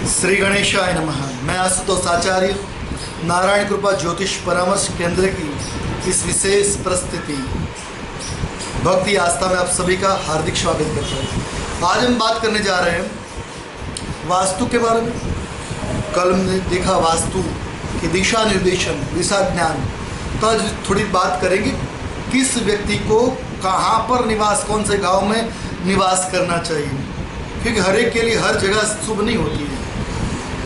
श्री गणेशाय नमः। मैं आशुतोष आचार्य नारायण कृपा ज्योतिष परामर्श केंद्र की इस विशेष परिस्थिति भक्ति आस्था में आप सभी का हार्दिक स्वागत करता हूँ। आज हम बात करने जा रहे हैं वास्तु के बारे में। कल हमने देखा वास्तु के दिशा निर्देशन, दिशा ज्ञान। तो आज थोड़ी बात करेंगे किस व्यक्ति को कहाँ पर निवास, कौन से गांव में निवास करना चाहिए, क्योंकि हर एक के लिए हर जगह शुभ नहीं होती है।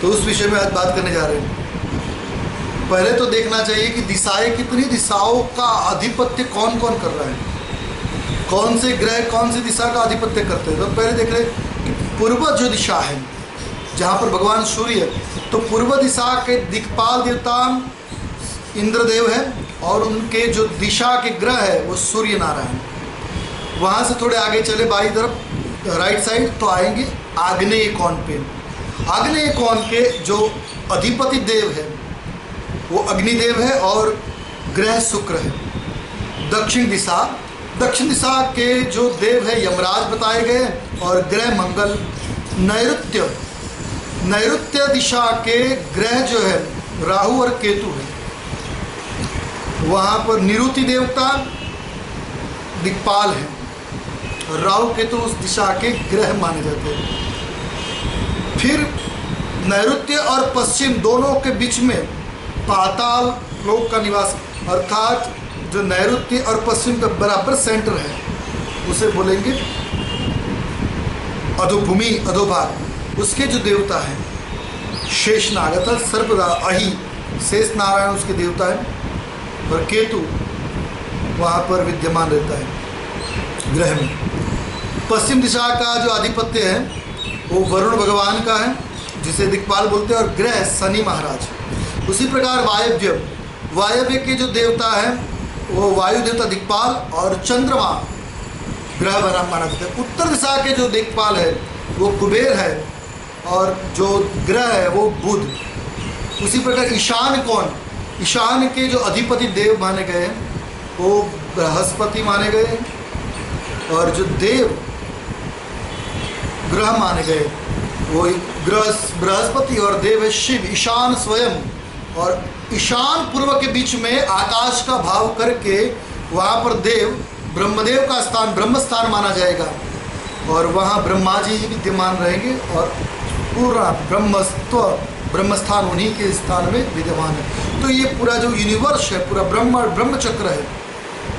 तो उस विषय में आज बात करने जा रहे हैं। पहले तो देखना चाहिए कि दिशाएं कितनी, दिशाओं का आधिपत्य कौन कौन कर रहा है, कौन से ग्रह कौन सी दिशा का आधिपत्य करते हैं। तो पहले देख रहे कि पूर्व जो दिशा है, जहाँ पर भगवान सूर्य है, तो पूर्व दिशा के दिक्पाल देवता इंद्रदेव है और उनके जो दिशा के ग्रह है वो सूर्य नारायण। वहाँ से थोड़े आगे चले बाई तरफ राइट साइड तो आएंगे आग्नेय कोण पे। आग्नेय कोण के जो अधिपति देव है वो अग्निदेव है और ग्रह शुक्र है। दक्षिण दिशा के जो देव है यमराज बताए गए और ग्रह मंगल। नैऋत्य दिशा के ग्रह जो है राहु और केतु है। वहाँ पर निरुति देवता दिक्पाल है और राहु केतु उस दिशा के ग्रह माने जाते हैं। फिर नैऋत्य और पश्चिम दोनों के बीच में पाताल लोक का निवास, अर्थात जो नैऋत्य और पश्चिम का बराबर सेंटर है उसे बोलेंगे अधोभूमि, अधोभाग। उसके जो देवता हैं शेषनाग अर्थात सर्पदा अहि, शेष नारायण उसके देवता है और केतु वहाँ पर विद्यमान रहता है ग्रह में। पश्चिम दिशा का जो आधिपत्य है वो वरुण भगवान का है जिसे दिक्पाल बोलते हैं और ग्रह शनि महाराज। उसी प्रकार वायव्य के जो देवता है वो वायु देवता दिक्पाल और चंद्रमा ग्रह बना माना जाता है। उत्तर दिशा के जो दिक्पाल है वो कुबेर है और जो ग्रह है वो बुध। उसी प्रकार ईशान के जो अधिपति देव माने गए हैं वो बृहस्पति माने गए हैं और जो देव ग्रह माने गए वो बृहस्पति और देव है शिव। ईशान स्वयं और ईशान पूर्व के बीच में आकाश का भाव करके वहाँ पर देव ब्रह्मदेव का स्थान ब्रह्म स्थान माना जाएगा और वहाँ ब्रह्मा जी विद्यमान रहेंगे और पूरा ब्रह्म स्थान उन्हीं के स्थान में विद्यमान है। तो ये पूरा जो यूनिवर्स है, पूरा ब्रह्म चक्र है,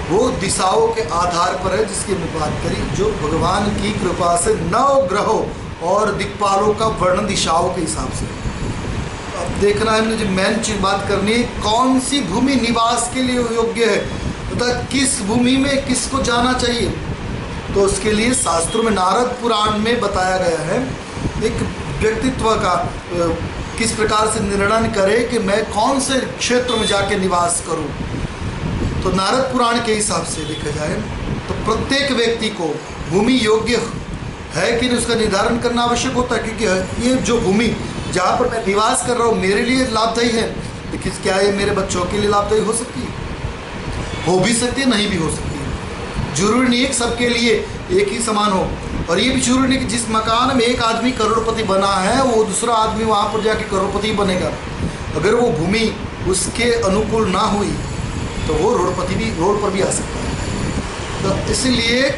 वो दिशाओं के आधार पर है जिसकी हमने बात करी, जो भगवान की कृपा से 9 ग्रहों और दिक्पालों का वर्णन दिशाओं के हिसाब से। अब देखना है, हमने जो मेन चीज बात करनी है, कौन सी भूमि निवास के लिए योग्य है, मतलब किस भूमि में किसको जाना चाहिए। तो उसके लिए शास्त्रों में नारद पुराण में बताया गया है एक व्यक्तित्व का किस प्रकार से निर्णय करे कि मैं कौन से क्षेत्र में जाके निवास करूं। तो नारद पुराण के हिसाब से देखा जाए तो प्रत्येक व्यक्ति को भूमि योग्य है कि नहीं उसका निर्धारण करना आवश्यक होता है, क्योंकि ये जो भूमि जहाँ पर मैं निवास कर रहा हूँ मेरे लिए लाभदायी है, लेकिन क्या ये मेरे बच्चों के लिए लाभदायी हो सकती है, हो भी सकती है, नहीं भी हो सकती है। जरूरी नहीं है सबके लिए एक ही समान हो, और ये भी जरूरी नहीं कि जिस मकान में एक आदमी करोड़पति बना है वो दूसरा आदमी वहाँ पर जाके करोड़पति बनेगा। अगर वो भूमि उसके अनुकूल ना हुई तो वो रोड पर भी आ सकता है। तो इसलिए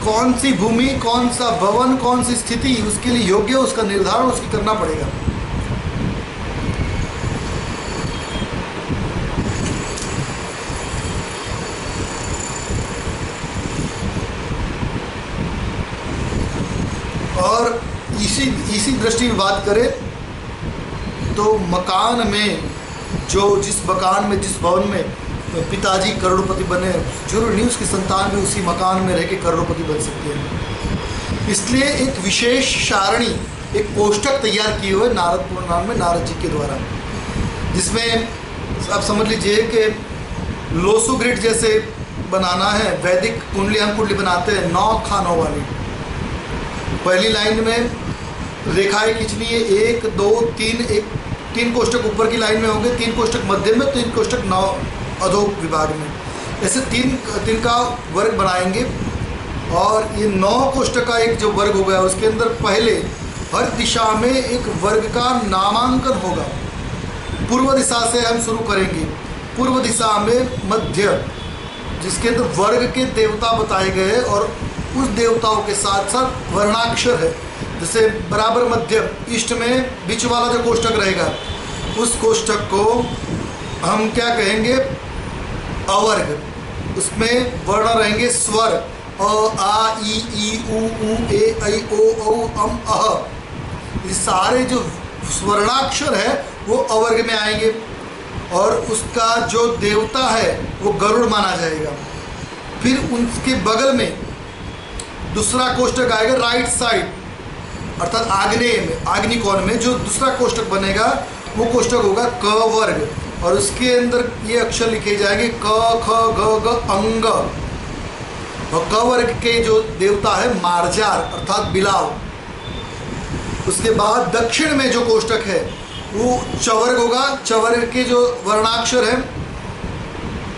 कौन सी भूमि, कौन सा भवन, कौन सी स्थिति उसके लिए योग्य है, उसका निर्धारण उसकी करना पड़ेगा। और इसी दृष्टि में बात करें तो मकान में जिस भवन में पिताजी करोड़पति बने, जरूर नहीं उसकी संतान भी उसी मकान में रह के करोड़पति बन सकती है। इसलिए एक विशेष सारणी, एक कोष्टक तैयार किए हुए नारद पुराण में नारद जी के द्वारा, जिसमें आप समझ लीजिए कि लोसु ग्रिड जैसे बनाना है। वैदिक कुंडली हम कुंडली बनाते हैं 9 खानों वाली। पहली लाइन में रेखाएं खींचनी है 1 2 3, 3 कोष्टक ऊपर की लाइन में होंगे, 3 कोष्टक मध्य में, 3 कोष्टक 9 अधो विभाग में। ऐसे तीन का वर्ग बनाएंगे और ये 9 कोष्टक का एक जो वर्ग हो गया उसके अंदर पहले हर दिशा में एक वर्ग का नामांकन होगा। पूर्व दिशा से हम शुरू करेंगे। पूर्व दिशा में मध्य, जिसके अंदर वर्ग के देवता बताए गए और उस देवताओं के साथ साथ वर्णाक्षर है। जैसे बराबर मध्य, ईस्ट में बीच वाला जो कोष्ठक रहेगा, उस कोष्ठक को हम क्या कहेंगे? अवर्ग। उसमें वर्ण रहेंगे स्वर, अ, आ, ई, उ, ए, ऐ, ओ, औ, अम, अह। ये सारे जो स्वर्णाक्षर है वो अवर्ग में आएंगे। और उसका जो देवता है वो गरुड़ माना जाएगा। फिर उसके बगल में दूसरा कोष्ठक आएगा राइट साइड, अर्थात आग्नेय में, आग्निकोण में जो दूसरा कोष्ठक बनेगा वो कोष्ठक होगा क वर्ग। और उसके अंदर ये अक्षर लिखे जाएंगे क, ख, ग, ग, अंग। और क वर्ग के जो देवता है मार्जार अर्थात बिलाव। उसके बाद दक्षिण में जो कोष्ठक है वो चवर्ग होगा। चवर्ग के जो वर्णाक्षर है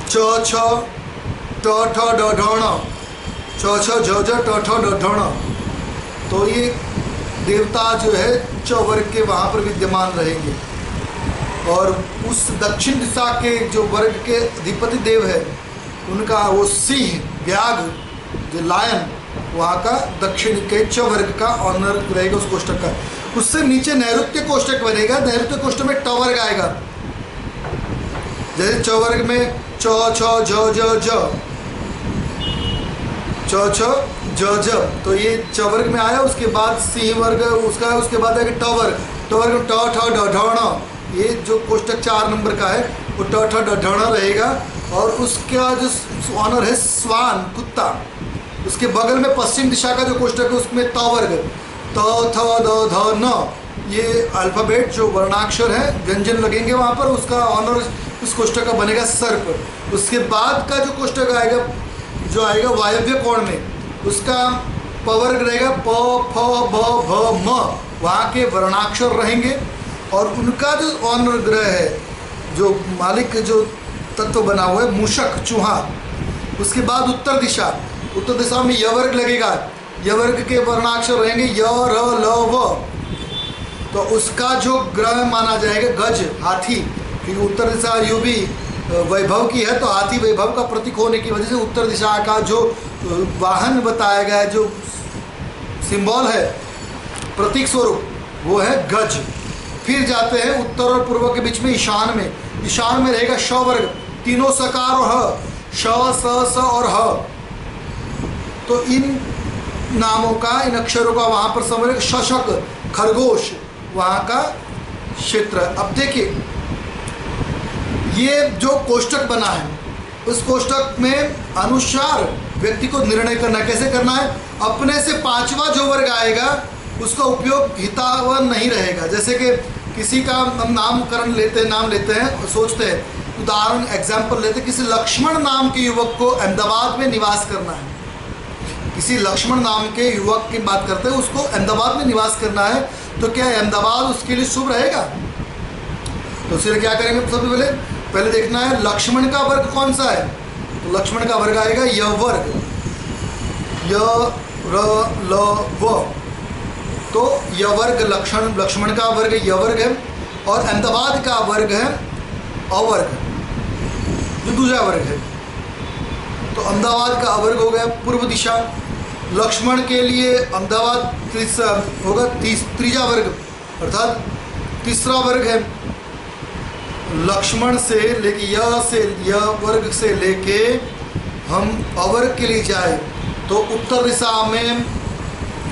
च, छ, ट, ठ, ड, ढ, ण, च, छ, झ, झ, ट, ठ, ड, ढ, ण। तो ये देवता जो है चवर्ग के वहाँ पर विद्यमान रहेंगे। और उस दक्षिण दिशा के जो वर्ग के अधिपति देव है उनका वो सिंह, व्याघ्र, जो लायन, वहाँ का दक्षिण के च वर्ग का ऑनर रहेगा उस कोष्ठक का। उससे नीचे नैऋत्य कोष्ठक बनेगा। नैऋत्य कोष्ठक में ट वर्ग आएगा। जैसे च वर्ग में च, छ, झ, झ, झ, च, छ, झ, झ, तो ये च वर्ग में आया। उसके बाद सिंह वर्ग उसका, उसके बाद आएगा ट वर्ग। ट वर्ग में ट, ठ, ड, ढ, ण। ये जो कोष्ठक 4 नंबर का है वो ट, ठ, ड, ढ, ण रहेगा। और उसका जो ऑनर है स्वान, कुत्ता। उसके बगल में पश्चिम दिशा का जो कोष्ठक है उसमें त वर्ग, त, थ, द, ध, न, ये अल्फाबेट जो वर्णाक्षर है, व्यंजन लगेंगे वहाँ पर। उसका ऑनर उस कोष्ठक का बनेगा सर्प। उसके बाद का जो कोष्ठक आएगा, जो आएगा वायव्य कोण में, उसका प वर्ग रहेगा, प, फ, ब, भ, म, वहाँ के वर्णाक्षर रहेंगे। और उनका जो ऑनर ग्रह है, जो मालिक जो तत्व बना हुआ है, मूषक, चूहा। उसके बाद उत्तर दिशा, उत्तर दिशा में य वर्ग लगेगा। य वर्ग के वर्णाक्षर रहेंगे य, र, ल, व। तो उसका जो ग्रह माना जाएगा गज, हाथी, क्योंकि उत्तर दिशा यू भी वैभव की है, तो हाथी वैभव का प्रतीक होने की वजह से उत्तर दिशा का जो वाहन बताया गया है, जो सिंबल है, प्रतीक स्वरूप, वो है गज। फिर जाते हैं उत्तर और पूर्व के बीच में ईशान में। ईशान में रहेगा श वर्ग, तीनों सकार और ह, श, स, स और ह। तो इन नामों का, इन अक्षरों का वहाँ पर समझ, शशक, खरगोश, वहाँ का क्षेत्र। अब देखिए ये जो कोष्ठक बना है, उस कोष्ठक में अनुसार व्यक्ति को निर्णय करना। कैसे करना है? अपने से 5वां जो वर्ग आएगा उसका उपयोग हितावह नहीं रहेगा। जैसे कि किसी का हम नामकरण लेते हैं, नाम लेते हैं, सोचते हैं, उदाहरण एग्जाम्पल लेते हैं, किसी लक्ष्मण नाम के युवक को अहमदाबाद में निवास करना है। किसी लक्ष्मण नाम के युवक की बात करते हैं, उसको अहमदाबाद में निवास करना है, तो क्या अहमदाबाद उसके लिए शुभ रहेगा? तो इसलिए क्या करेंगे? सबसे पहले देखना है लक्ष्मण का वर्ग कौन सा है। तो लक्ष्मण का वर्ग आएगा य वर्ग, य, र, ल, व। तो य वर्ग लक्ष्मण का वर्ग य वर्ग है। और अहमदाबाद का वर्ग है अवर्ग, जो दूसरा वर्ग है। तो अहमदाबाद का अवर्ग हो गया पूर्व दिशा। लक्ष्मण के लिए अहमदाबाद होगा तीसरा वर्ग, अर्थात तीसरा वर्ग है। लक्ष्मण से लेके य वर्ग से लेके हम अवर्ग के लिए जाए तो उत्तर दिशा में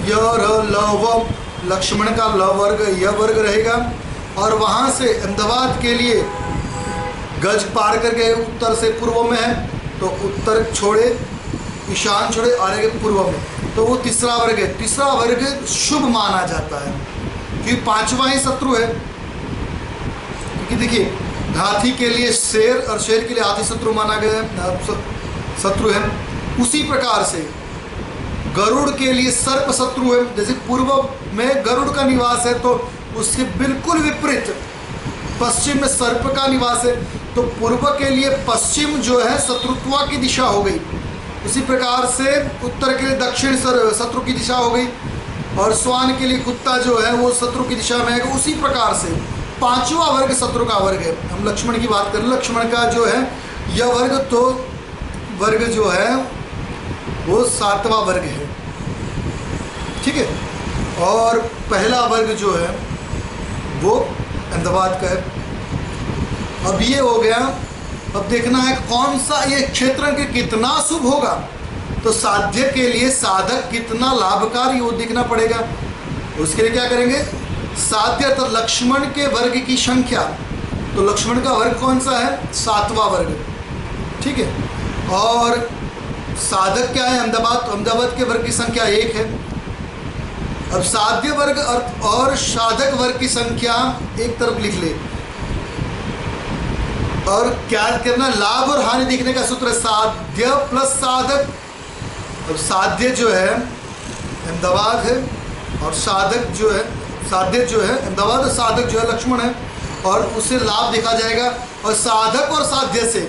य, र, ल, व, लक्ष्मण का ल वर्ग य वर्ग रहेगा। और वहाँ से अहमदाबाद के लिए गज पार करके उत्तर से पूर्व में है, तो उत्तर छोड़े, ईशान छोड़े और आगे पूर्व में, तो वो तीसरा वर्ग है। तीसरा वर्ग शुभ माना जाता है क्योंकि 5वां ही शत्रु है। क्योंकि देखिए हाथी के लिए शेर और शेर के लिए हाथी शत्रु माना गया है, शत्रु है। उसी प्रकार से गरुड़ के लिए सर्प शत्रु है। जैसे पूर्व में गरुड़ का निवास है तो उसके बिल्कुल विपरीत पश्चिम में सर्प का निवास है, तो पूर्व के लिए पश्चिम जो है शत्रुत्व की दिशा हो गई। उसी प्रकार से उत्तर के लिए दक्षिण शत्रु की दिशा हो गई। और श्वान के लिए कुत्ता जो है वो शत्रु की दिशा में है। उसी प्रकार से पांचवा वर्ग शत्रु का वर्ग है। हम लक्ष्मण की बात करें, लक्ष्मण का जो है यह वर्ग, तो वर्ग जो है वो सातवां वर्ग है, ठीक है। और पहला वर्ग जो है वो अहमदाबाद का है। अब ये हो गया। अब देखना है कौन सा ये क्षेत्र के कितना शुभ होगा, तो साध्य के लिए साधक कितना लाभकारी वो देखना पड़ेगा। उसके लिए क्या करेंगे, साध्य तो लक्ष्मण के वर्ग की संख्या, तो लक्ष्मण का वर्ग कौन सा है, सातवां वर्ग, ठीक है। और साधक क्या है, अहमदाबाद, तो अहमदाबाद के वर्ग की संख्या 1 है। अब साध्य वर्ग और साधक वर्ग की संख्या एक तरफ लिख ले, और क्या करना, लाभ और हानि देखने का सूत्र साध्य प्लस साधक। अब साध्य जो है अहमदाबाद है, और साधक जो है, साध्य जो है अहमदाबाद और साधक जो है लक्ष्मण है, और उससे लाभ देखा जाएगा। और साधक और साध्य से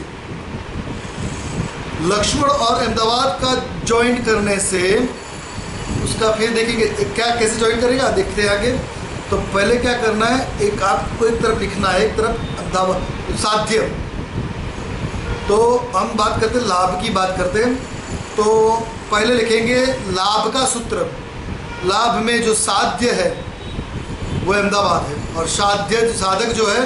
लक्ष्मण और अहमदाबाद का ज्वाइन करने से उसका फिर देखेंगे क्या कैसे ज्वाइन करेगा, देखते हैं आगे। तो पहले क्या करना है, एक आपको एक तरफ लिखना है, एक तरफ अहमदाबाद साध्य। तो हम बात करते हैं लाभ की बात करते हैं, तो पहले लिखेंगे लाभ का सूत्र। लाभ में जो साध्य है वो अहमदाबाद है, और साध्य साधक जो है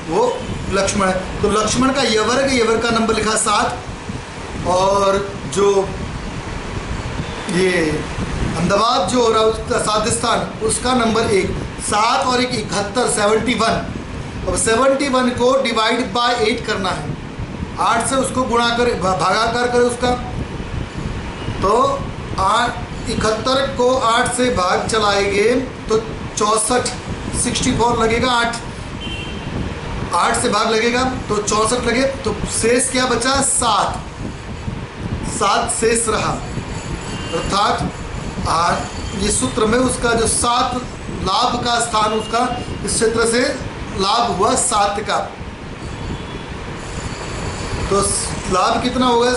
वो लक्ष्मण है। तो लक्ष्मण का यवर्ग का नंबर लिखा 7, और जो ये अहमदाबाद जो हो रहा है उसका साध्य स्थान, उसका नंबर 1, 7 और 1 71, 71। अब 71 को डिवाइड बाय 8 करना है, 8 से उसको गुणा कर भागाकार करें उसका, तो 71 को 8 से भाग चलाएंगे तो 64 64 लगेगा, 8 से भाग लगेगा तो 64 लगे, तो शेष क्या बचा, 7 शेष रहा। अर्थात ये सूत्र में उसका जो 7 लाभ का स्थान, उसका इस क्षेत्र से लाभ हुआ 7 का। तो लाभ कितना होगा,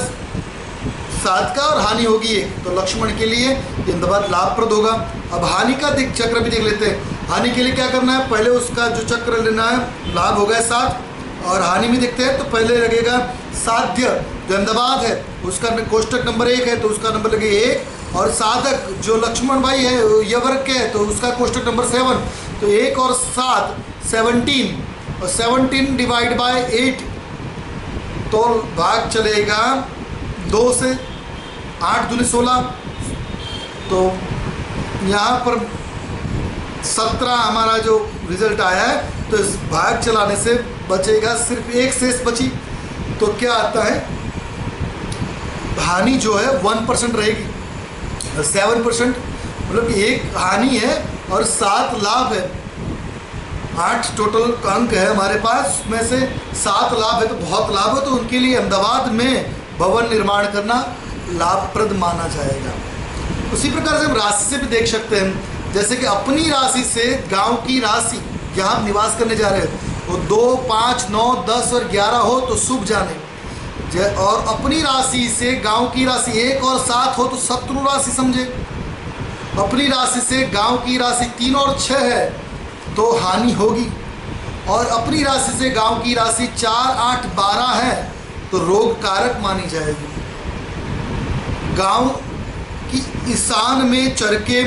7 का, और हानि होगी 1। तो लक्ष्मण के लिए अहमदाबाद लाभप्रद होगा। अब हानि का चक्र भी देख लेते हैं। हानि के लिए क्या करना है, पहले उसका जो चक्र लेना है, लाभ हो गया 7, और हानि में देखते हैं तो पहले लगेगा साध्य जो अहमदाबाद है उसका कोष्टक नंबर 1 है, तो उसका नंबर लगे 1, और साधक जो लक्ष्मण भाई है ये वर्ग के है, तो उसका कोष्टक नंबर 7, तो 1 और 7 17, और 17 डिवाइड बाय 8, तो भाग चलेगा 2 से, 8 दूनी 16, तो यहाँ पर 17 हमारा जो रिजल्ट आया है। तो इस भाग चलाने से बचेगा सिर्फ 1 शेष बची, तो क्या आता है, हानि जो है 1% रहेगी, 7%, मतलब कि 1 हानि है और 7 लाभ है। 8 टोटल अंक है हमारे पास, उसमें से 7 लाभ है, तो बहुत लाभ है। तो उनके लिए अहमदाबाद में भवन निर्माण करना लाभप्रद माना जाएगा। उसी प्रकार से हम राशि से भी देख सकते हैं, जैसे कि अपनी राशि से गांव की राशि, जहाँ हम निवास करने जा रहे हैं, वो 2, 5, 9, 10 और 11 हो तो शुभ जाने, और अपनी राशि से गांव की राशि 1 और 7 हो तो शत्रु राशि समझे। अपनी राशि से गांव की राशि 3 और 6 है तो हानि होगी, और अपनी राशि से गांव की राशि 4, 8, 12 है तो रोग कारक मानी जाएगी। गांव की ईशान में चरके,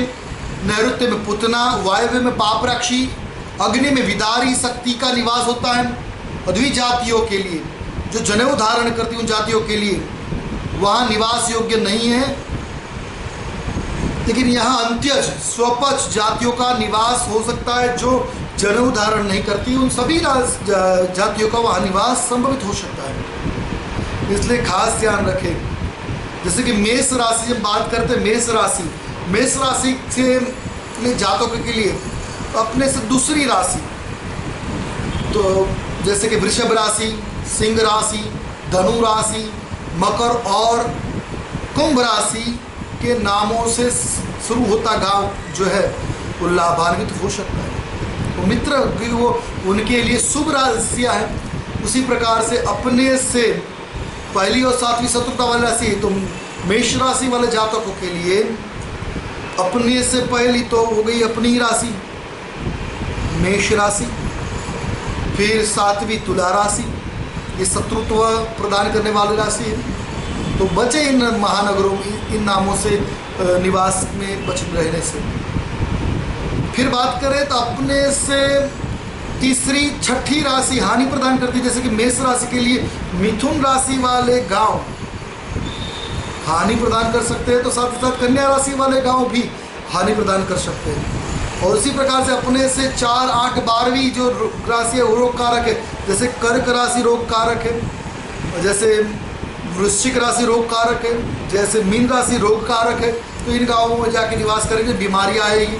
नैऋत्य में पुतना, वायव्य में पापराक्षी, अग्नि में विदारी शक्ति का निवास होता है। अद्वी जातियों के लिए, जो जनेऊ धारण करती उन जातियों के लिए वहाँ निवास योग्य नहीं है, लेकिन यहाँ अंत्यज स्वपच जातियों का निवास हो सकता है। जो जनेऊ धारण नहीं करती उन सभी जातियों का वहाँ निवास संभवित हो सकता है, इसलिए खास ध्यान रखें। जैसे कि मेष राशि जब बात करते हैं, मेष राशि से जातकों के लिए अपने से दूसरी राशि, तो जैसे कि वृषभ राशि, सिंह राशि, धनु राशि, मकर और कुंभ राशि के नामों से शुरू होता गांव जो है वो लाभान्वित हो सकता है। वो मित्र वो उनके लिए शुभ राशियाँ हैं। उसी प्रकार से अपने से पहली और 7वीं शत्रुता वाली राशि, तो मेष राशि वाले जातकों के लिए अपने से पहली तो हो गई अपनी ही राशि मेष राशि, फिर 7वीं तुला राशि, ये शत्रुत्व प्रदान करने वाली राशि है। तो बचे इन महानगरों में, इन नामों से निवास में बच रहने से। फिर बात करें तो अपने से तीसरी छठी राशि हानि प्रदान करती है, जैसे कि मेष राशि के लिए मिथुन राशि वाले गांव हानि प्रदान कर सकते हैं, तो साथ ही साथ कन्या राशि वाले गांव भी हानि प्रदान कर सकते हैं। और इसी प्रकार से अपने से 4, 8, 12वीं जो राशि है वो रोग कारक है, जैसे कर्क राशि रोग कारक है, जैसे वृश्चिक राशि रोग कारक है, जैसे मीन राशि रोग कारक है। तो इन गांवों में जाके निवास करेंगे बीमारी आएगी।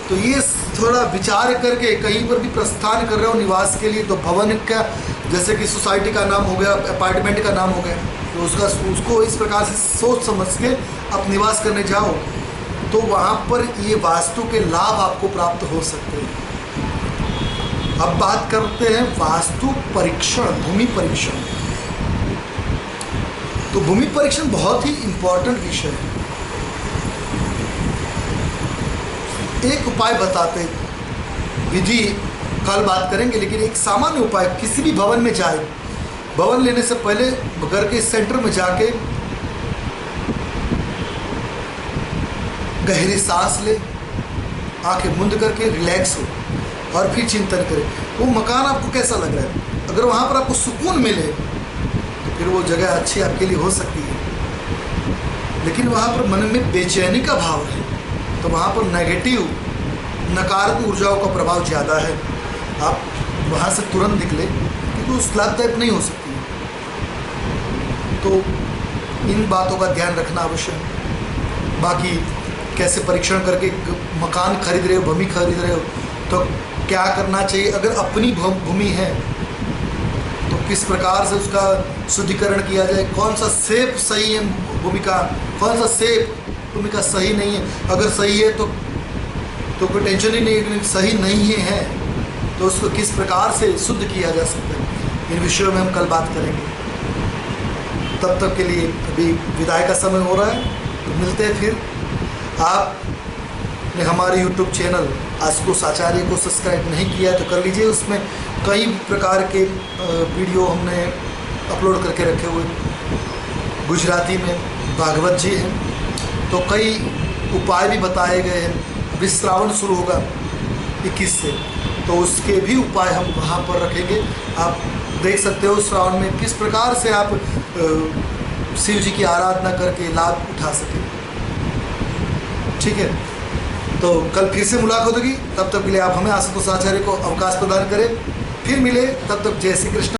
तो ये थोड़ा विचार करके कहीं पर भी प्रस्थान कर रहे हो निवास के लिए, तो भवन का जैसे कि सोसाइटी का नाम हो गया, अपार्टमेंट का नाम हो गया, तो उसको इस प्रकार से सोच समझ के आप निवास करने जाओ, तो वहाँ पर ये वास्तु के लाभ आपको प्राप्त हो सकते हैं। अब बात करते हैं वास्तु परीक्षण, भूमि परीक्षण। तो भूमि परीक्षण बहुत ही इम्पोर्टेंट विषय है। एक उपाय बताते, विधि कल बात करेंगे, लेकिन एक सामान्य उपाय, किसी भी भवन में जाए, भवन लेने से पहले घर के सेंटर में जाके गहरी सांस ले, आंखें बंद करके रिलैक्स हो और फिर चिंतन करें वो मकान आपको कैसा लग रहा है। अगर वहाँ पर आपको सुकून मिले तो फिर वो जगह अच्छी आपके लिए हो सकती है। लेकिन वहाँ पर मन में बेचैनी का भाव है तो वहाँ पर नेगेटिव, नकारात्मक ऊर्जाओं का प्रभाव ज़्यादा है। आप वहाँ से तुरंत निकले क्योंकि उस लाभदायक नहीं हो सकती है। तो इन बातों का ध्यान रखना आवश्यक है। बाकी कैसे परीक्षण करके मकान खरीद रहे हो, भूमि खरीद रहे हो, तो क्या करना चाहिए। अगर अपनी भूमि है तो किस प्रकार से उसका शुद्धिकरण किया जाए, कौन सा सेप सही है भूमि का, कौन सा सेप भूमि का सही नहीं है। अगर सही है तो कोई टेंशन ही नहीं, लेकिन सही नहीं है तो उसको किस प्रकार से शुद्ध किया जा सकता है। इन विषयों में हम कल बात करेंगे। तब तक के लिए अभी विदाई का समय हो रहा है, तो मिलते हैं फिर। आपने हमारे YouTube चैनल आशुतोष आचार्य को सब्सक्राइब नहीं किया है तो कर लीजिए। उसमें कई प्रकार के वीडियो हमने अपलोड करके रखे हुए। गुजराती में भागवत जी हैं, तो कई उपाय भी बताए गए हैं। अभी श्रावण शुरू होगा 21 से, तो उसके भी उपाय हम वहाँ पर रखेंगे। आप देख सकते हो श्रावण में किस प्रकार से आप शिव जी की आराधना करके लाभ उठा सकें। ठीक है, तो कल फिर से मुलाकात होगी। तब तक के लिए आप हमें आशुतोष आचार्य को अवकाश प्रदान करें। फिर मिले, तब तक जय श्री कृष्ण।